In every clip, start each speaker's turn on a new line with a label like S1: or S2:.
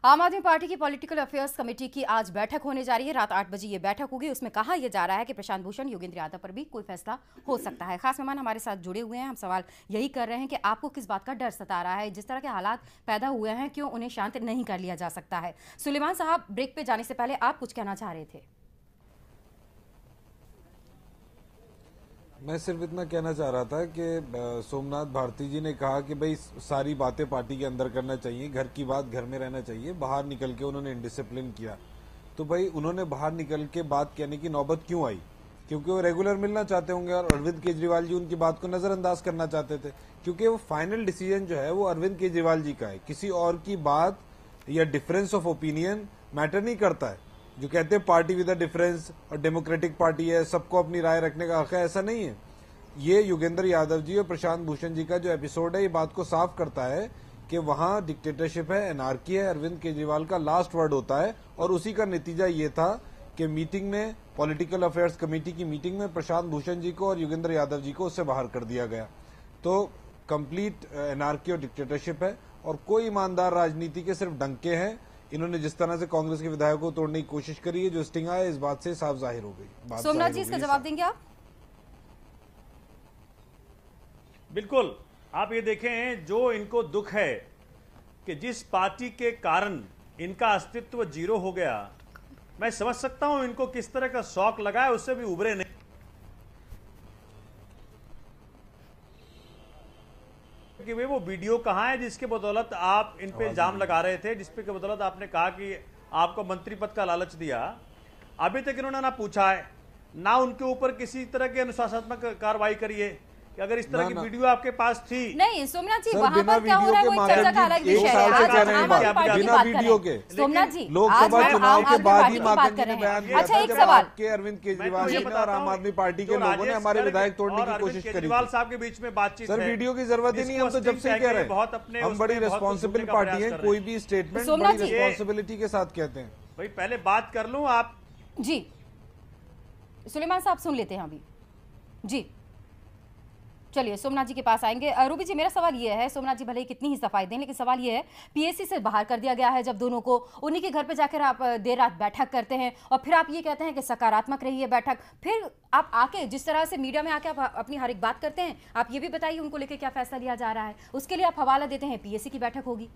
S1: आम आदमी पार्टी की पॉलिटिकल अफेयर्स कमेटी की आज बैठक होने जा रही है। रात 8 बजे ये बैठक होगी। उसमें कहा यह जा रहा है कि प्रशांत भूषण, योगेंद्र यादव पर भी कोई फैसला हो सकता है। खास मेहमान हमारे साथ जुड़े हुए हैं। हम सवाल यही कर रहे हैं कि आपको किस बात का डर सता रहा है? जिस तरह के हालात पैदा हुए हैं, क्यों उन्हें शांत नहीं कर लिया जा सकता है? सुलेमान साहब, ब्रेक पे जाने से पहले आप कुछ कहना चाह रहे थे।
S2: मैं सिर्फ इतना कहना चाह रहा था कि सोमनाथ भारती जी ने कहा कि भाई सारी बातें पार्टी के अंदर करना चाहिए, घर की बात घर में रहना चाहिए। बाहर निकल के उन्होंने इंडिसिप्लिन किया, तो भाई उन्होंने बाहर निकल के बात कहने की नौबत क्यों आई? क्योंकि वो रेगुलर मिलना चाहते होंगे और अरविंद केजरीवाल जी उनकी बात को नजरअंदाज करना चाहते थे, क्योंकि वो फाइनल डिसीजन जो है वो अरविंद केजरीवाल जी का है। किसी और की बात या डिफरेंस ऑफ ओपिनियन मैटर नहीं करता है। जो कहते हैं पार्टी विद अ डिफरेंस और डेमोक्रेटिक पार्टी है, सबको अपनी राय रखने का हक है, ऐसा नहीं है। ये योगेंद्र यादव जी और प्रशांत भूषण जी का जो एपिसोड है ये बात को साफ करता है कि वहां डिक्टेटरशिप है, एनार्की है, अरविंद केजरीवाल का लास्ट वर्ड होता है। और उसी का नतीजा ये था कि मीटिंग में, पॉलिटिकल अफेयर्स कमेटी की मीटिंग में प्रशांत भूषण जी को और योगेंद्र यादव जी को उससे बाहर कर दिया गया। तो कंप्लीट एनार्की और डिक्टेटरशिप है और कोई ईमानदार राजनीति के सिर्फ डंके हैं। इन्होंने जिस तरह से कांग्रेस के विधायकों को तोड़ने की कोशिश करी है, जो स्टिंग आया, इस बात से साफ जाहिर हो गई।
S1: सोमनाथ जी, इसका जवाब देंगे आप?
S3: बिल्कुल। आप ये देखें, जो इनको दुख है कि जिस पार्टी के कारण इनका अस्तित्व जीरो हो गया, मैं समझ सकता हूं इनको किस तरह का शौक लगा है, उससे भी उभरे नहीं। कि वो वीडियो कहां है जिसके बदौलत आप इन पे इल्जाम लगा रहे थे, जिसपे के बदौलत आपने कहा कि आपको मंत्री पद का लालच दिया? अभी तक इन्होंने ना पूछा है, ना उनके ऊपर किसी तरह की अनुशासनात्मक कार्रवाई करी है। कि अगर इस तरह की वीडियो आपके पास थी।
S1: नहीं सोमनाथ जी, वहां पर क्या हो रहा है वो चर्चा का अलग विषय है। आज आम आदमी पार्टी की बात कर रहे हैं सोमनाथ जी।
S2: लोकसभा चुनाव के बाद ही माकन जी ने बयान दिया
S1: अच्छा,
S2: था
S1: एक
S2: जब
S1: सवाल
S2: आपके अरविंद केजरीवाल जी ने और आम आदमी पार्टी के लोगों ने हमारे विधायक तोड़ने की कोशिश करी।
S3: केजरीवाल साहब के बीच में बातचीत।
S2: सर वीडियो की जरूरत ही नहीं, हम तो जब से कह रहे हैं हम बड़ी रिस्पॉन्सिबल पार्टी है। कोई भी स्टेटमेंट बड़ी रिस्पॉन्सिबिलिटी के साथ कहते हैं।
S3: भाई पहले बात कर लूं आप
S1: जी। सुलेमान साहब सुन लेते हैं अभी जी। चलिए सोमनाथ जी के पास आएंगे। रूबी जी, मेरा सवाल ये है, सोमनाथ जी भले ही कितनी ही सफाई दें, लेकिन सवाल ये है, पीएससी से बाहर कर दिया गया है जब दोनों को, उन्हीं के घर पे जाकर आप देर रात बैठक करते हैं और फिर आप ये कहते हैं कि सकारात्मक रही है बैठक। फिर आप आके जिस तरह से मीडिया में आके आप अपनी हर एक बात करते हैं, आप ये भी बताइए उनको लेकर क्या फैसला लिया जा रहा है। उसके लिए आप हवाला देते हैं पीएससी की बैठक होगी।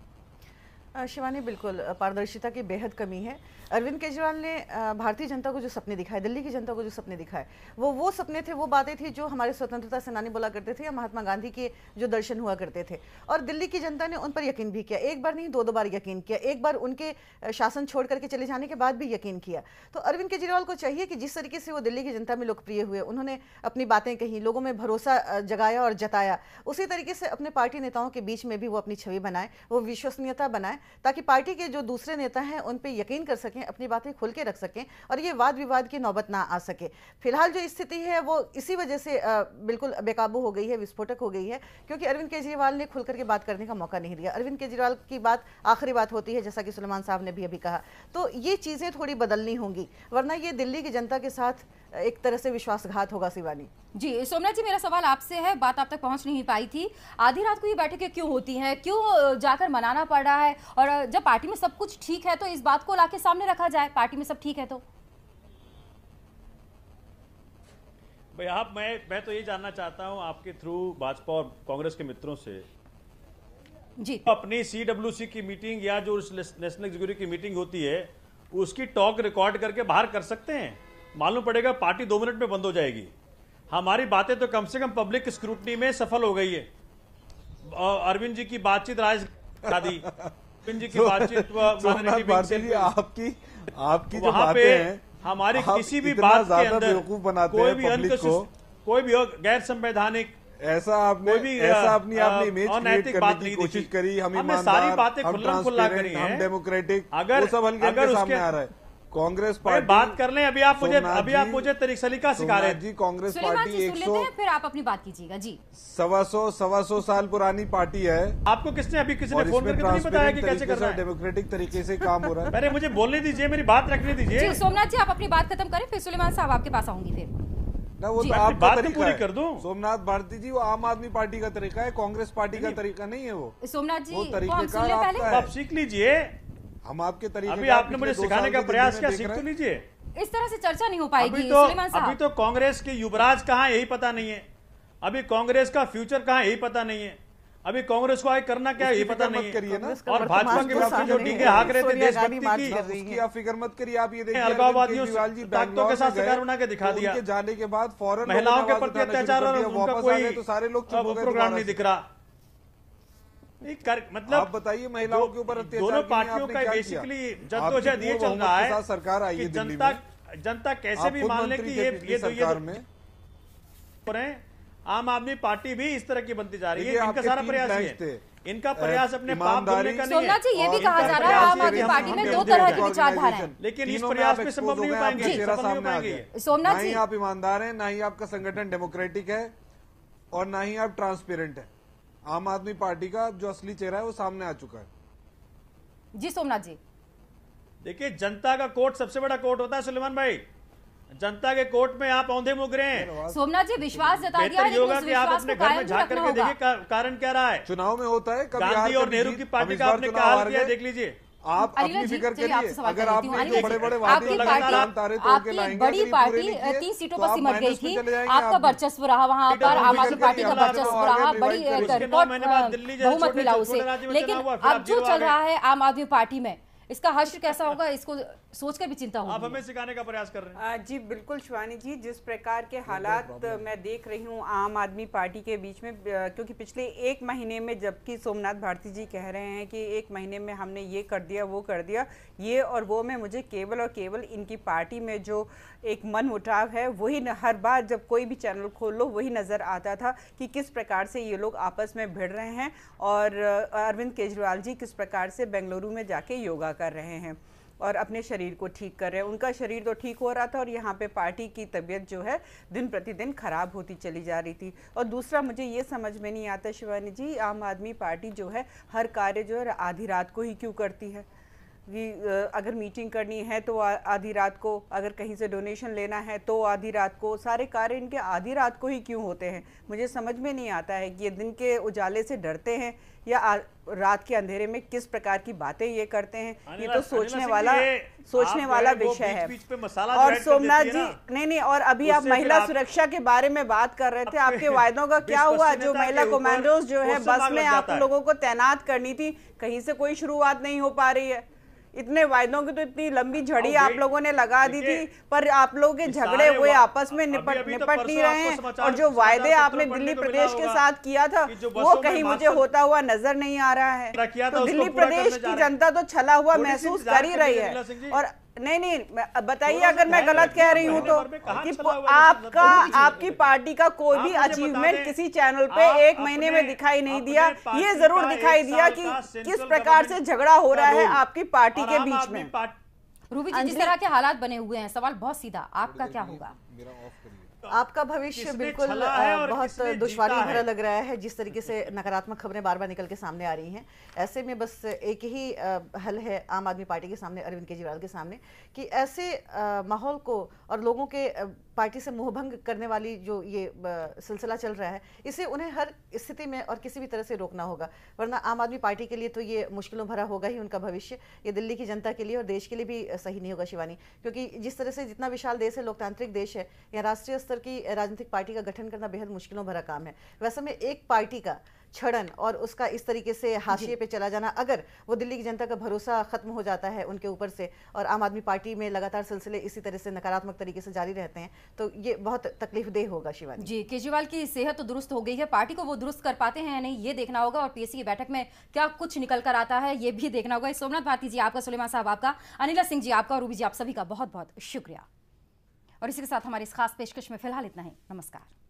S4: शिवानी, बिल्कुल पारदर्शिता की बेहद कमी है। अरविंद केजरीवाल ने भारतीय जनता को जो सपने दिखाए, दिल्ली की जनता को जो सपने दिखाए, वो सपने थे, वो बातें थी जो हमारे स्वतंत्रता सेनानी बोला करते थे या महात्मा गांधी के जो दर्शन हुआ करते थे। और दिल्ली की जनता ने उन पर यकीन भी किया, एक बार नहीं दो बार यकीन किया। एक बार उनके शासन छोड़ करके चले जाने के बाद भी यकीन किया। तो अरविंद केजरीवाल को चाहिए कि जिस तरीके से वो दिल्ली की जनता में लोकप्रिय हुए, उन्होंने अपनी बातें कही, लोगों में भरोसा जगाया और जताया, उसी तरीके से अपने पार्टी नेताओं के बीच में भी वो अपनी छवि बनाए, वो विश्वसनीयता बनाए, ताकि पार्टी के जो दूसरे नेता हैं उन पे यकीन कर सकें, अपनी बातें खुल के रख सकें और ये वाद विवाद की नौबत ना आ सके। फिलहाल जो स्थिति है वो इसी वजह से बिल्कुल बेकाबू हो गई है, विस्फोटक हो गई है, क्योंकि अरविंद केजरीवाल ने खुल करके बात करने का मौका नहीं दिया। अरविंद केजरीवाल की बात आखिरी बात होती है, जैसा कि सुलेमान साहब ने भी अभी कहा। तो ये चीजें थोड़ी बदलनी होंगी, वरना ये दिल्ली की जनता के साथ एक तरह से विश्वासघात होगा। शिवानी
S1: जी। सोमनाथ जी, मेरा सवाल आपसे है, बात आप तक पहुंच नहीं पाई थी, आधी रात को ये बैठकें क्यों होती हैं, क्यों जाकर मनाना पड़ रहा है? और जब पार्टी में सब कुछ ठीक है तो इस बात को लाके सामने रखा जाए, पार्टी में सब ठीक है तो।
S3: भाई आप, मैं तो ये जानना चाहता हूं आपके थ्रू भाजपा और कांग्रेस के मित्रों से
S1: जी,
S3: अपनी CWC की मीटिंग या जो नेशनल एग्जीक्यूटिव की मीटिंग होती है उसकी टॉक रिकॉर्ड करके बाहर कर सकते हैं। मालूम पड़ेगा पार्टी 2 मिनट में बंद हो जाएगी। हमारी बातें तो कम से कम पब्लिक स्क्रूटनी में सफल हो गई है। अरविंद जी की बातचीत राज दी, अरविंद जी की बातचीत
S2: आपकी जो
S3: वहां
S2: बातें
S3: पे
S2: हैं,
S3: हमारी किसी भी बात के अंदर कोई भी कोई भी गैर संवैधानिक
S2: ऐसा अपनी इमेज क्रिएट करने की कोशिश करी।
S3: हमने सारी बातें खुल्ला करी हैं,
S2: हम डेमोक्रेटिक,
S3: अगर
S2: सब हल्के के सामने आ रहा है। कांग्रेस पार्टी
S3: बात कर लें, अभी आप मुझे सलीका सिखा रहे हैं
S2: जी। कांग्रेस पार्टी 100,
S1: फिर आप अपनी बात कीजिएगा जी।
S2: 125 साल पुरानी पार्टी है।
S3: आपको किसने फोन करके नहीं बताया कि कैसे करना है?
S2: डेमोक्रेटिक तरीके से काम हो रहा है।
S3: पहले मुझे बोलने दीजिए, मेरी बात रखने दीजिए।
S1: सोमनाथ जी, आप अपनी बात खत्म करें, फिर सुलेमान साहब आपके पास आऊंगी। फिर
S2: ना वो तो आपका तरीका पूरी कर दूं। सोमनाथ भारती जी, वो आम आदमी पार्टी का तरीका है, कांग्रेस पार्टी का तरीका नहीं है। वो
S1: सोमनाथ जी,
S2: वो तरीके का
S3: आप सीख लीजिए।
S2: हम आपके तरीके
S3: अभी आपने मुझे सिखाने का प्रयास किया, सीख तो लीजिए।
S1: इस तरह से चर्चा नहीं हो पाएगी
S3: अभी
S1: साहब।
S3: तो कांग्रेस के युवराज कहाँ यही पता नहीं है, अभी कांग्रेस का फ्यूचर कहाँ यही पता नहीं है, अभी कांग्रेस को आगे करना क्या है ये पता नहीं है। और भाजपा के बाकी जो डीके हाँक रहे थे देशभक्ति की,
S2: आप फिक्र मत करिए। आप ये देखिए
S3: अलगाववादियों ताकतों के साथ सरकार बना के दिखा दिया,
S2: जाने के बाद फौरन
S3: महिलाओं के प्रति अत्याचार और उनका कोई
S2: तो सारे लोग
S3: प्रोग्राम नहीं दिख रहा। मतलब
S2: आप बताइए महिलाओं के ऊपर अत्याचार
S3: दोनों पार्टियों का बेसिकली जद्दोजहद ये चल रहा है
S2: सरकार आई
S3: कि जनता कैसे भी मान ले कि ये
S2: सरकार में
S3: आम आदमी पार्टी भी इस तरह की बनती जा रही है। इनका सारा प्रयास है, इनका प्रयास अपने पाप धोने का नहीं है।
S1: सोमनाथ जी ये भी कहा जा रहा है आम आदमी पार्टी में दो तरह की विचारधारा है,
S3: लेकिन इस प्रयास में संभव नहीं हो पाएंगे।
S2: सोमनाथ जी, आप ईमानदार हैं, ना ही आपका संगठन डेमोक्रेटिक है और ना ही आप ट्रांसपेरेंट है। आम आदमी पार्टी का जो असली चेहरा है वो सामने आ चुका है।
S1: जी सोमनाथ जी,
S3: देखिए जनता का कोर्ट सबसे बड़ा कोर्ट होता है सुलेमान भाई, जनता के कोर्ट में आप औंधे मुक रहे हैं।
S1: सोमनाथ जी विश्वास जता दिया,
S3: बेहतर होगा कि आप अपने घर में झांक करके देखिए कारण क्या रहा है।
S2: चुनाव में होता है,
S3: गांधी और नेहरू की पार्टी का आपने क्या हाल किया देख लीजिए।
S2: आप अपनी फिक्र करिए, अगर आपने जो बड़े-बड़े वादे
S1: आपकी बड़ी पार्टी 3 सीटों पर सिमट गई थी, आपका वर्चस्व रहा वहां पर, आम आदमी पार्टी का वर्चस्व रहा, बड़ी बहुमत मिला उसे, लेकिन अब जो चल रहा है आम आदमी पार्टी में इसका हश्र कैसा होगा, इसको सोचकर भी चिंता होगी।
S3: आप हमें सिखाने का प्रयास कर रहे हैं।
S5: जी बिल्कुल शिवानी जी, जिस प्रकार के हालात मैं देख रही हूँ आम आदमी पार्टी के बीच में, क्योंकि पिछले 1 महीने में जबकि सोमनाथ भारती जी कह रहे हैं कि 1 महीने में हमने ये कर दिया वो कर दिया, ये और वो में मुझे केवल और केवल इनकी पार्टी में जो एक मन मुटाव है वही हर बार जब कोई भी चैनल खोल लो वही नज़र आता था कि किस प्रकार से ये लोग आपस में भिड़ रहे हैं और अरविंद केजरीवाल जी किस प्रकार से बेंगलुरु में जाके योगा कर रहे हैं और अपने शरीर को ठीक कर रहे हैं। उनका शरीर तो ठीक हो रहा था और यहाँ पे पार्टी की तबीयत जो है दिन प्रतिदिन खराब होती चली जा रही थी। और दूसरा मुझे ये समझ में नहीं आता शिवानी जी, आम आदमी पार्टी जो है हर कार्य जो है आधी रात को ही क्यों करती है कि अगर मीटिंग करनी है तो आधी रात को, अगर कहीं से डोनेशन लेना है तो आधी रात को, सारे कार्य इनके आधी रात को ही क्यों होते हैं। मुझे समझ में नहीं आता है कि ये दिन के उजाले से डरते हैं या रात के अंधेरे में किस प्रकार की बातें ये करते हैं। ये तो सोचने वाला विषय है। और सोमनाथ जी नहीं, और अभी आप महिला सुरक्षा के बारे में बात कर रहे थे, आपके वायदों का क्या हुआ? जो महिला कमांडोज जो है बस में आप लोगों को तैनात करनी थी, कहीं से कोई शुरुआत नहीं हो पा रही है। इतने वायदों की तो इतनी लंबी झड़ी आप लोगों ने लगा दी थी, पर आप लोगों के झगड़े हुए आपस में निपट नहीं रहे हैं। और जो वायदे आपने दिल्ली प्रदेश के साथ किया था वो कहीं मुझे होता हुआ नजर नहीं आ रहा है। तो दिल्ली प्रदेश की जनता तो छला हुआ महसूस कर ही रही है। और नहीं बताइए अगर मैं गलत कह रही हूँ तो कि आपकी पार्टी का कोई भी अचीवमेंट किसी चैनल पे 1 महीने में दिखाई नहीं दिया। ये जरूर दिखाई दिया कि किस प्रकार से झगड़ा हो रहा है आपकी पार्टी के बीच में।
S1: रूबी जी, जिस तरह के हालात बने हुए हैं, सवाल बहुत सीधा, आपका क्या होगा?
S4: आपका भविष्य बिल्कुल बहुत दुश्वारी भरा लग रहा है, जिस तरीके से नकारात्मक खबरें बार बार निकल के सामने आ रही हैं। ऐसे में बस एक ही हल है आम आदमी पार्टी के सामने, अरविंद केजरीवाल के सामने, कि ऐसे माहौल को और लोगों के पार्टी से मोहभंग करने वाली जो ये सिलसिला चल रहा है, इसे उन्हें हर स्थिति में और किसी भी तरह से रोकना होगा, वरना आम आदमी पार्टी के लिए तो ये मुश्किलों भरा होगा ही उनका भविष्य। ये दिल्ली की जनता के लिए और देश के लिए भी सही नहीं होगा शिवानी, क्योंकि जिस तरह से जितना विशाल देश है, लोकतांत्रिक देश है, या राष्ट्रीय स्तर की राजनीतिक पार्टी का गठन करना बेहद मुश्किलों भरा काम है। वैसे में एक पार्टी का छड़न और उसका इस तरीके से हाशिए पे चला जाना, अगर वो दिल्ली की जनता का भरोसा खत्म हो जाता है उनके ऊपर से और आम आदमी पार्टी में लगातार सिलसिले इसी तरह से नकारात्मक तरीके से जारी रहते हैं, तो ये बहुत तकलीफदेह होगा शिवानी
S1: जी। केजरीवाल की सेहत तो दुरुस्त हो गई है, पार्टी को वो दुरुस्त कर पाते हैं या नहीं ये देखना होगा, और पीएससी की बैठक में क्या कुछ निकल कर आता है ये भी देखना होगा। सोमनाथ भारती जी आपका, सुलेमान साहब आपका, अनिला सिंह जी आपका, और रूबी जी आप सभी का बहुत बहुत शुक्रिया। और इसी के साथ हमारी इस खास पेशकश में फिलहाल इतना ही। नमस्कार।